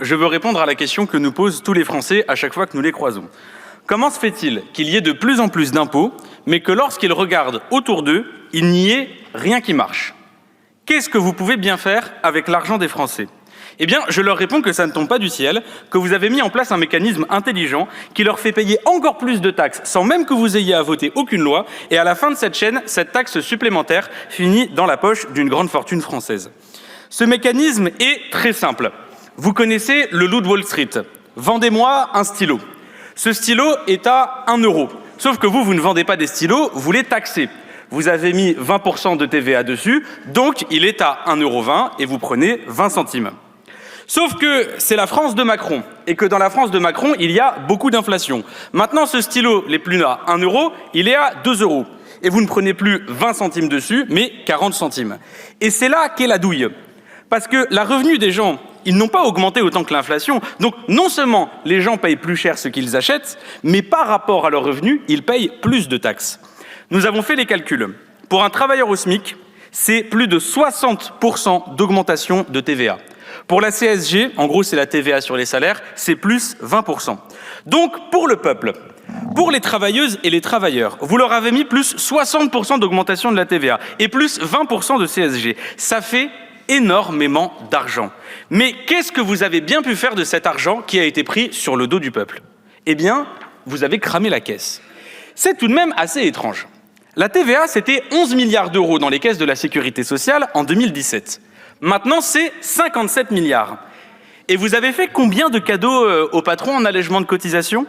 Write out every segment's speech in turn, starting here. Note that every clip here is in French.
Je veux répondre à la question que nous posent tous les Français à chaque fois que nous les croisons. Comment se fait-il qu'il y ait de plus en plus d'impôts, mais que lorsqu'ils regardent autour d'eux, il n'y ait rien qui marche? Qu'est-ce que vous pouvez bien faire avec l'argent des Français? Eh bien, je leur réponds que ça ne tombe pas du ciel, que vous avez mis en place un mécanisme intelligent qui leur fait payer encore plus de taxes sans même que vous ayez à voter aucune loi, et à la fin de cette chaîne, cette taxe supplémentaire finit dans la poche d'une grande fortune française. Ce mécanisme est très simple. Vous connaissez le loup de Wall Street. Vendez-moi un stylo. Ce stylo est à 1 €. Sauf que vous ne vendez pas des stylos, vous les taxez. Vous avez mis 20% de TVA dessus, donc il est à 1,20 € et vous prenez 20 centimes. Sauf que c'est la France de Macron, et que dans la France de Macron, il y a beaucoup d'inflation. Maintenant, ce stylo n'est plus à 1 €, il est à 2 €. Et vous ne prenez plus 20 centimes dessus, mais 40 centimes. Et c'est là qu'est la douille. Parce que la revenu des gens, ils n'ont pas augmenté autant que l'inflation. Donc non seulement les gens payent plus cher ce qu'ils achètent, mais par rapport à leurs revenus, ils payent plus de taxes. Nous avons fait les calculs. Pour un travailleur au SMIC, c'est plus de 60% d'augmentation de TVA. Pour la CSG, en gros c'est la TVA sur les salaires, c'est plus 20%. Donc pour le peuple, pour les travailleuses et les travailleurs, vous leur avez mis plus 60% d'augmentation de la TVA et plus 20% de CSG. Ça fait énormément d'argent. Mais qu'est-ce que vous avez bien pu faire de cet argent qui a été pris sur le dos du peuple? Eh bien, vous avez cramé la caisse. C'est tout de même assez étrange. La TVA, c'était 11 milliards d'euros dans les caisses de la sécurité sociale en 2017. Maintenant, c'est 57 milliards. Et vous avez fait combien de cadeaux aux patrons en allègement de cotisation?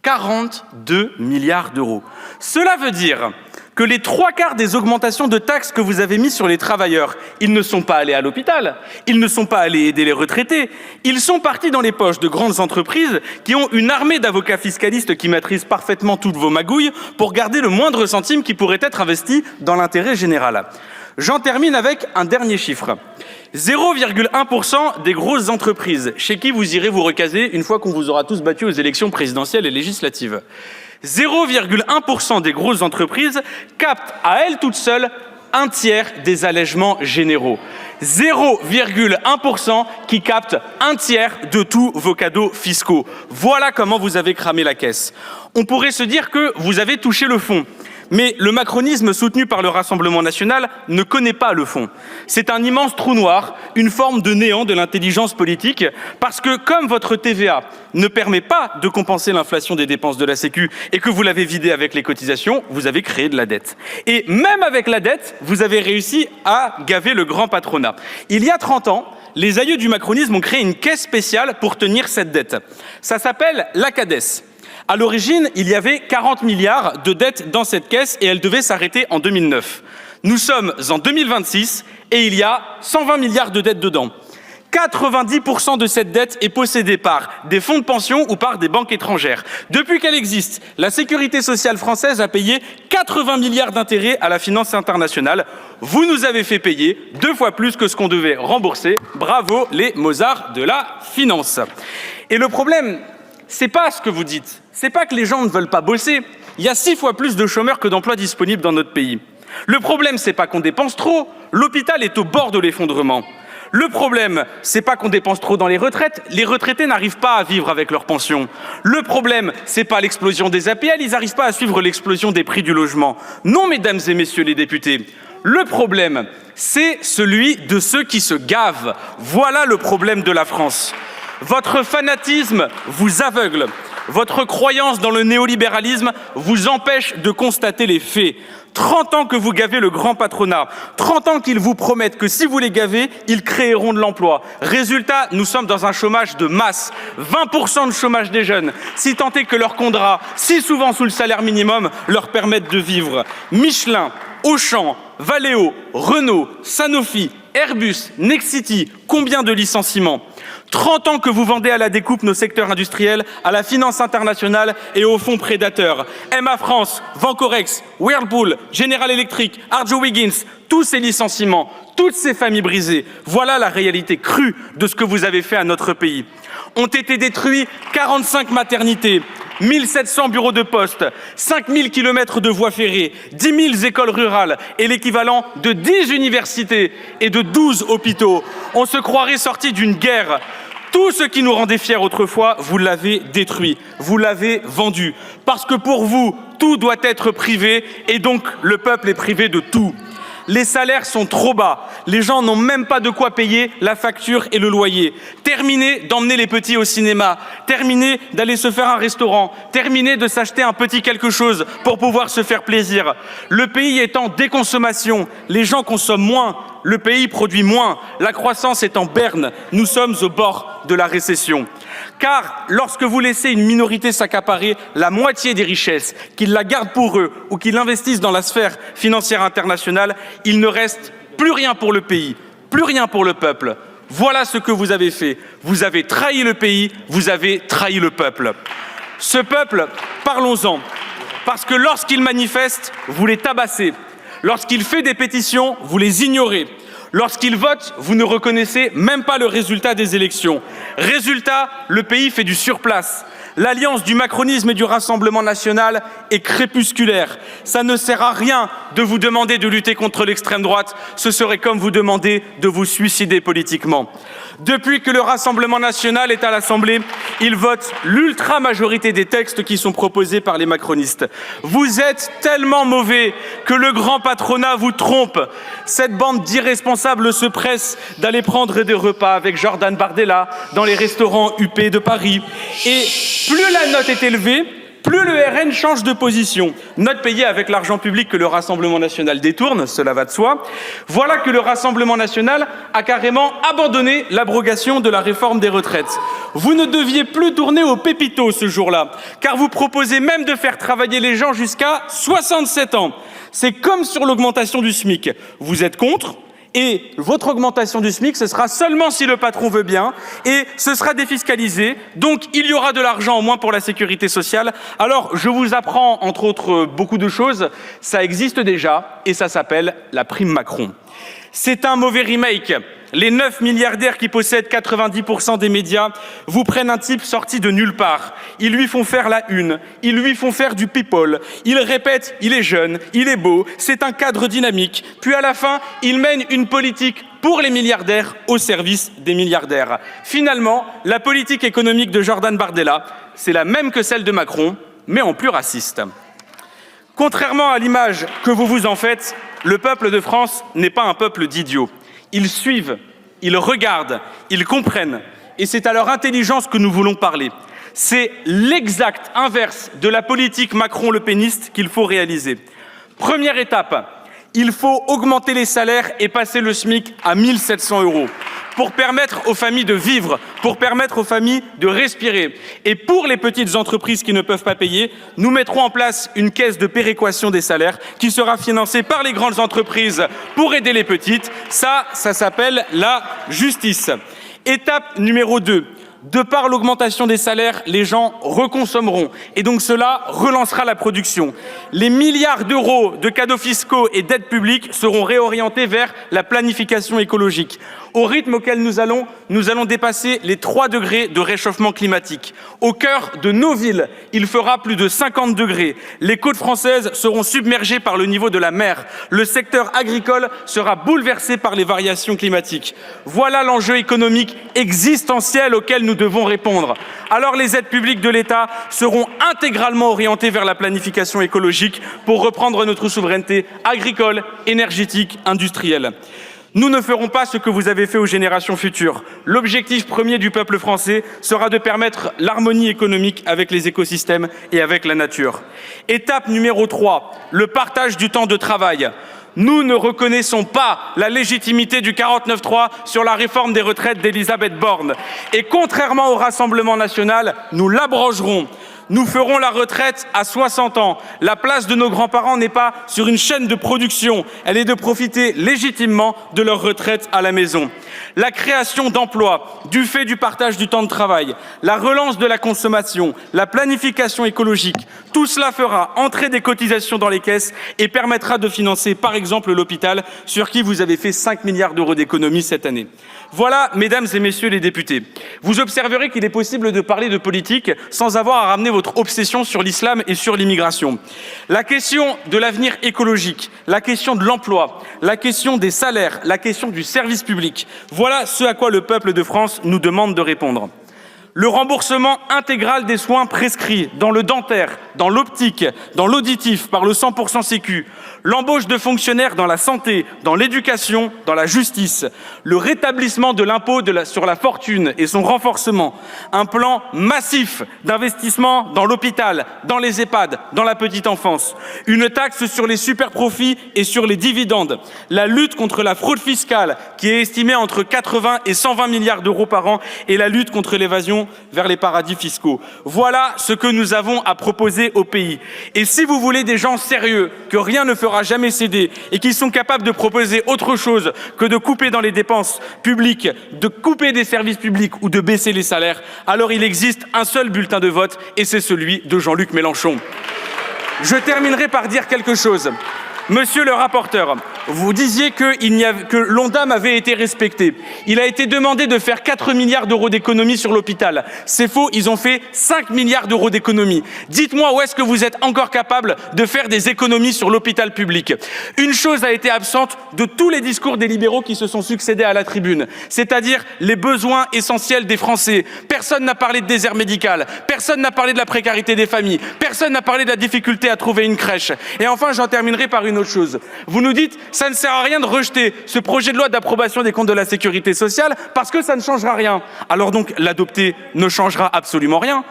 42 milliards d'euros. Cela veut dire que les 3/4 des augmentations de taxes que vous avez mis sur les travailleurs, ils ne sont pas allés à l'hôpital, ils ne sont pas allés aider les retraités, ils sont partis dans les poches de grandes entreprises qui ont une armée d'avocats fiscalistes qui maîtrisent parfaitement toutes vos magouilles pour garder le moindre centime qui pourrait être investi dans l'intérêt général. J'en termine avec un dernier chiffre. 0,1% des grosses entreprises chez qui vous irez vous recaser une fois qu'on vous aura tous battus aux élections présidentielles et législatives. 0,1% des grosses entreprises captent à elles toutes seules un tiers des allègements généraux. 0,1% qui capte un tiers de tous vos cadeaux fiscaux. Voilà comment vous avez cramé la caisse. On pourrait se dire que vous avez touché le fond. Mais le macronisme soutenu par le Rassemblement national ne connaît pas le fond. C'est un immense trou noir, une forme de néant de l'intelligence politique, parce que comme votre TVA ne permet pas de compenser l'inflation des dépenses de la Sécu et que vous l'avez vidée avec les cotisations, vous avez créé de la dette. Et même avec la dette, vous avez réussi à gaver le grand patronat. Il y a 30 ans, les aïeux du macronisme ont créé une caisse spéciale pour tenir cette dette. Ça s'appelle la CADES. À l'origine, il y avait 40 milliards de dettes dans cette caisse et elle devait s'arrêter en 2009. Nous sommes en 2026 et il y a 120 milliards de dettes dedans. 90% de cette dette est possédée par des fonds de pension ou par des banques étrangères. Depuis qu'elle existe, la sécurité sociale française a payé 80 milliards d'intérêts à la finance internationale. Vous nous avez fait payer 2 fois plus que ce qu'on devait rembourser. Bravo les Mozart de la finance. Et le problème, c'est pas ce que vous dites. C'est pas que les gens ne veulent pas bosser. Il y a 6 fois plus de chômeurs que d'emplois disponibles dans notre pays. Le problème, c'est pas qu'on dépense trop. L'hôpital est au bord de l'effondrement. Le problème, c'est pas qu'on dépense trop dans les retraites. Les retraités n'arrivent pas à vivre avec leur pension. Le problème, c'est pas l'explosion des APL. Ils n'arrivent pas à suivre l'explosion des prix du logement. Non, mesdames et messieurs les députés. Le problème, c'est celui de ceux qui se gavent. Voilà le problème de la France. Votre fanatisme vous aveugle. Votre croyance dans le néolibéralisme vous empêche de constater les faits. 30 ans que vous gavez le grand patronat, 30 ans qu'ils vous promettent que si vous les gavez, ils créeront de l'emploi. Résultat, nous sommes dans un chômage de masse, 20% de chômage des jeunes, si tant est que leurs contrats, si souvent sous le salaire minimum, leur permettent de vivre. Michelin, Auchan, Valeo, Renault, Sanofi, Airbus, Nexity, combien de licenciements? 30 ans que vous vendez à la découpe nos secteurs industriels, à la finance internationale et aux fonds prédateurs. MA France, Vancorex, Whirlpool, General Electric, Arjowiggins, tous ces licenciements, toutes ces familles brisées. Voilà la réalité crue de ce que vous avez fait à notre pays. Ont été détruits 45 maternités, 1700 bureaux de poste, 5000 kilomètres de voies ferrées, 10 000 écoles rurales et l'équivalent de 10 universités et de 12 hôpitaux. On se croirait sorti d'une guerre. Tout ce qui nous rendait fiers autrefois, vous l'avez détruit, vous l'avez vendu. Parce que pour vous, tout doit être privé et donc le peuple est privé de tout. Les salaires sont trop bas, les gens n'ont même pas de quoi payer la facture et le loyer. Terminez d'emmener les petits au cinéma, terminez d'aller se faire un restaurant, terminez de s'acheter un petit quelque chose pour pouvoir se faire plaisir. Le pays est en déconsommation, les gens consomment moins, le pays produit moins, la croissance est en berne, nous sommes au bord de la récession. Car lorsque vous laissez une minorité s'accaparer la moitié des richesses, qu'ils la gardent pour eux ou qu'ils l'investissent dans la sphère financière internationale, il ne reste plus rien pour le pays, plus rien pour le peuple. Voilà ce que vous avez fait. Vous avez trahi le pays, vous avez trahi le peuple. Ce peuple, parlons-en, parce que lorsqu'il manifeste, vous les tabassez. Lorsqu'il fait des pétitions, vous les ignorez. Lorsqu'il vote, vous ne reconnaissez même pas le résultat des élections. Résultat, le pays fait du surplace. L'alliance du macronisme et du Rassemblement national est crépusculaire. Ça ne sert à rien de vous demander de lutter contre l'extrême droite. Ce serait comme vous demander de vous suicider politiquement. Depuis que le Rassemblement national est à l'Assemblée, il vote l'ultra-majorité des textes qui sont proposés par les macronistes. Vous êtes tellement mauvais que le grand patronat vous trompe. Cette bande d'irresponsables se presse d'aller prendre des repas avec Jordan Bardella dans les restaurants UP de Paris. Et plus la note est élevée, plus le RN change de position. Note payée avec l'argent public que le Rassemblement national détourne, cela va de soi. Voilà que le Rassemblement national a carrément abandonné l'abrogation de la réforme des retraites. Vous ne deviez plus tourner au pépito ce jour-là, car vous proposez même de faire travailler les gens jusqu'à 67 ans. C'est comme sur l'augmentation du SMIC. Vous êtes contre ? Et votre augmentation du SMIC, ce sera seulement si le patron veut bien, et ce sera défiscalisé, donc il y aura de l'argent au moins pour la sécurité sociale. Alors, je vous apprends, entre autres, beaucoup de choses, ça existe déjà, et ça s'appelle la prime Macron. C'est un mauvais remake. Les 9 milliardaires qui possèdent 90% des médias vous prennent un type sorti de nulle part. Ils lui font faire la une, ils lui font faire du people, ils répètent « il est jeune, il est beau, c'est un cadre dynamique ». Puis à la fin, ils mènent une politique pour les milliardaires au service des milliardaires. Finalement, la politique économique de Jordan Bardella, c'est la même que celle de Macron, mais en plus raciste. Contrairement à l'image que vous vous en faites, le peuple de France n'est pas un peuple d'idiots. Ils suivent, ils regardent, ils comprennent. Et c'est à leur intelligence que nous voulons parler. C'est l'exact inverse de la politique Macron-Le-Péniste qu'il faut réaliser. Première étape, il faut augmenter les salaires et passer le SMIC à 1 700 € pour permettre aux familles de vivre, pour permettre aux familles de respirer. Et pour les petites entreprises qui ne peuvent pas payer, nous mettrons en place une caisse de péréquation des salaires qui sera financée par les grandes entreprises pour aider les petites. Ça s'appelle la justice. Étape numéro 2. De par l'augmentation des salaires, les gens reconsommeront et donc cela relancera la production. Les milliards d'euros de cadeaux fiscaux et d'aides publiques seront réorientés vers la planification écologique. Au rythme auquel nous allons dépasser les 3 degrés de réchauffement climatique. Au cœur de nos villes, il fera plus de 50 degrés. Les côtes françaises seront submergées par le niveau de la mer. Le secteur agricole sera bouleversé par les variations climatiques. Voilà l'enjeu économique existentiel auquel nous devons répondre. Alors les aides publiques de l'État seront intégralement orientées vers la planification écologique pour reprendre notre souveraineté agricole, énergétique, industrielle. Nous ne ferons pas ce que vous avez fait aux générations futures. L'objectif premier du peuple français sera de permettre l'harmonie économique avec les écosystèmes et avec la nature. Étape numéro 3, le partage du temps de travail. Nous ne reconnaissons pas la légitimité du 49.3 sur la réforme des retraites d'Elisabeth Borne. Et contrairement au Rassemblement national, nous l'abrogerons. Nous ferons la retraite à 60 ans. La place de nos grands-parents n'est pas sur une chaîne de production. Elle est de profiter légitimement de leur retraite à la maison. La création d'emplois, du fait du partage du temps de travail, la relance de la consommation, la planification écologique, tout cela fera entrer des cotisations dans les caisses et permettra de financer, par exemple, l'hôpital, sur qui vous avez fait 5 milliards d'euros d'économies cette année. Voilà, mesdames et messieurs les députés, vous observerez qu'il est possible de parler de politique sans avoir à ramener votre votre obsession sur l'islam et sur l'immigration. La question de l'avenir écologique, la question de l'emploi, la question des salaires, la question du service public, voilà ce à quoi le peuple de France nous demande de répondre. Le remboursement intégral des soins prescrits dans le dentaire, dans l'optique, dans l'auditif par le 100% Sécu, l'embauche de fonctionnaires dans la santé, dans l'éducation, dans la justice, le rétablissement de l'impôt sur la fortune et son renforcement, un plan massif d'investissement dans l'hôpital, dans les EHPAD, dans la petite enfance, une taxe sur les superprofits et sur les dividendes, la lutte contre la fraude fiscale qui est estimée entre 80 et 120 milliards d'euros par an et la lutte contre l'évasion vers les paradis fiscaux. Voilà ce que nous avons à proposer au pays. Et si vous voulez des gens sérieux, que rien ne fera jamais céder et qui sont capables de proposer autre chose que de couper dans les dépenses publiques, de couper des services publics ou de baisser les salaires, alors il existe un seul bulletin de vote et c'est celui de Jean-Luc Mélenchon. Je terminerai par dire quelque chose. Monsieur le rapporteur, vous disiez que l'Ondam avait été respecté. Il a été demandé de faire 4 milliards d'euros d'économies sur l'hôpital. C'est faux, ils ont fait 5 milliards d'euros d'économies. Dites-moi où est-ce que vous êtes encore capable de faire des économies sur l'hôpital public. Une chose a été absente de tous les discours des libéraux qui se sont succédés à la tribune, c'est-à-dire les besoins essentiels des Français. Personne n'a parlé de désert médical, personne n'a parlé de la précarité des familles, personne n'a parlé de la difficulté à trouver une crèche. Et enfin, j'en terminerai par une autre chose. Vous nous dites, ça ne sert à rien de rejeter ce projet de loi d'approbation des comptes de la sécurité sociale parce que ça ne changera rien. Alors donc, l'adopter ne changera absolument rien.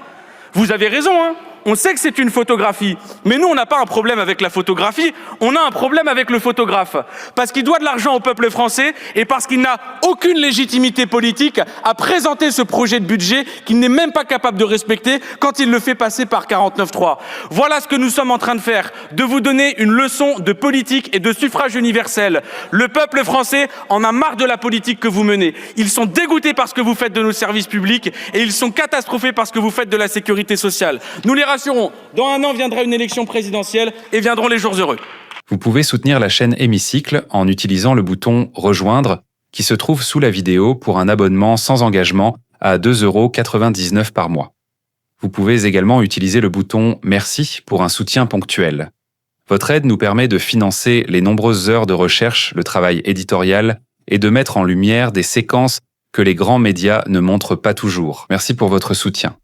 Vous avez raison, hein. On sait que c'est une photographie, mais nous, on n'a pas un problème avec la photographie, on a un problème avec le photographe. Parce qu'il doit de l'argent au peuple français et parce qu'il n'a aucune légitimité politique à présenter ce projet de budget qu'il n'est même pas capable de respecter quand il le fait passer par 49.3. Voilà ce que nous sommes en train de faire, de vous donner une leçon de politique et de suffrage universel. Le peuple français en a marre de la politique que vous menez. Ils sont dégoûtés par ce que vous faites de nos services publics et ils sont catastrophés par ce que vous faites de la sécurité sociale. Nous les rassurons, dans un an viendra une élection présidentielle et viendront les jours heureux. Vous pouvez soutenir la chaîne Hémicycle en utilisant le bouton « Rejoindre » qui se trouve sous la vidéo pour un abonnement sans engagement à 2,99 € par mois. Vous pouvez également utiliser le bouton « Merci » pour un soutien ponctuel. Votre aide nous permet de financer les nombreuses heures de recherche, le travail éditorial et de mettre en lumière des séquences que les grands médias ne montrent pas toujours. Merci pour votre soutien.